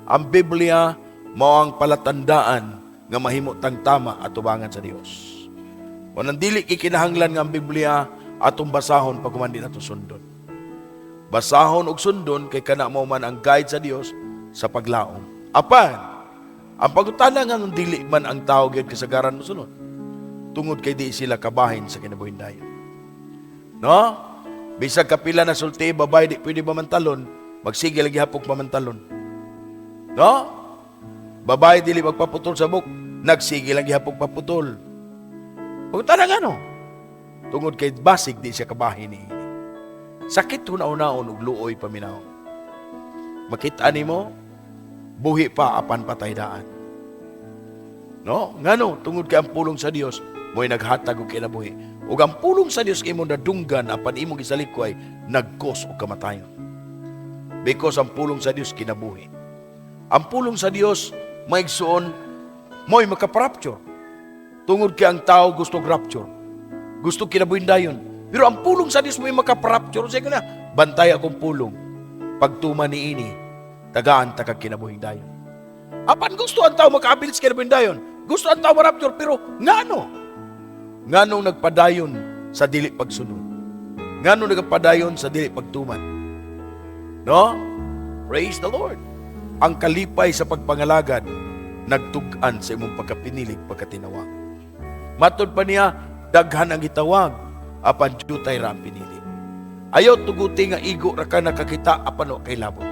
Ang Biblia mao ang palatandaan nga mahimo tang tama at tubangan sa Dios. Kung nandili kikinahanglan nga ang Biblia atong basahon pag kumandi nato sundon. Basahon og sundon kay kana mao man ang guide sa Dios sa paglaom. Apan ang pagutana nga dili man ang tao gyud kasagaran mosunod. Tungod kay di sila kabahin sa kinabuhindayon. No? Bisag kapila na sulti babay di pwede mamantalon, magsige lagi hapok mamantalon. No? Babay dili magpaputol sa buk, nagsige lagi hapok paputol. Pagutana nga no. Tungod kay basig di siya kabahin ni. Sakit hunaw-naon ug luoy paminaw. Makita nimo buhi pa apan patay daan. No? Ngano tungod kay ang pulong sa Dios mo'y naghatag og kinabuhi. Ug ang pulong sa Dios kay imong nadunggan apan imong gisalikoy nagkos og kamatayon. Because ang pulong sa Dios kinabuhi. Ang pulong sa Dios maigsuon mo'y makaparapture. Tungod kay ang tao gusto rapture. Gusto kinabuhindayon. Pero ang pulong sa Dios mo'y makaparapture. Sige na, bantay akong pulong. Pagtuma ni ini, tagaan ta kag kinabuhindayon. Apan gusto ang tao makaabilit sa kinabuhindayon. Gusto ang tao marapture, pero ngano? Nganong nagpadayon sa dili pagsunod? Nganong nagpadayon sa dili pagtuman? No? Praise the Lord. Ang kalipay sa pagpangalagad, nagtug-an sa imong pagkapinilig, pagkatinawag. Matod pa niya, daghan ang gitawag, apan jutay ra ang pinili. Ayaw tuguti nga igo ra ka nakakita, apan wa kay labot.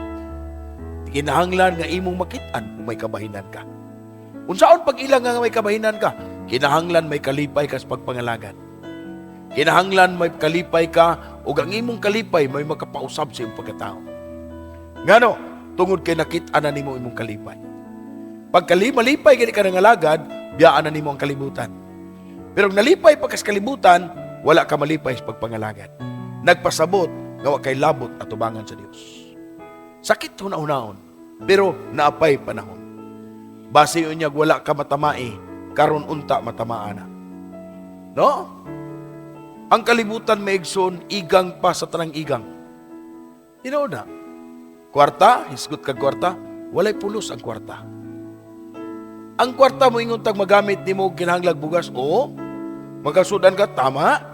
Kinahanglan nga imong makitaan kung may kabahinan ka. Unsaon pag ilang nga may kabahinan ka, kinahanglan may kalipay ka sa pagpangalagan. Kinahanglan may kalipay ka, o ang imong kalipay may makapausab sa iyong pagkatao. Ngano, tungod kay nakita na nimo imong kalipay. Pag malipay gani ka ng alagad, biyaan na nimo ang kalibutan. Pero nalipay pa kas kalibutan, wala ka malipay sa pagpangalagan. Nagpasabot, gawa kay labot at tubangan sa Dios. Sakit hunaon, pero naapay panahon. Base yun niya, wala ka matamai, karon unta matamaan na. No? Ang kalibutan may igsoon, igang pa sa tanang igang. Tinood na. Kwarta, hisgot kag kwarta, walay pulos ang kwarta. Ang kwarta mo ingon tag magamit nimo kinahanglag bugas, oo. Magasudan ka, tama.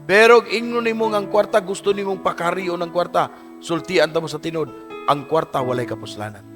Pero ingnon nimo ang kwarta, gusto nimong pakariyo ng kwarta, sultian ta mo sa tinod, ang kwarta walay kapuslanan.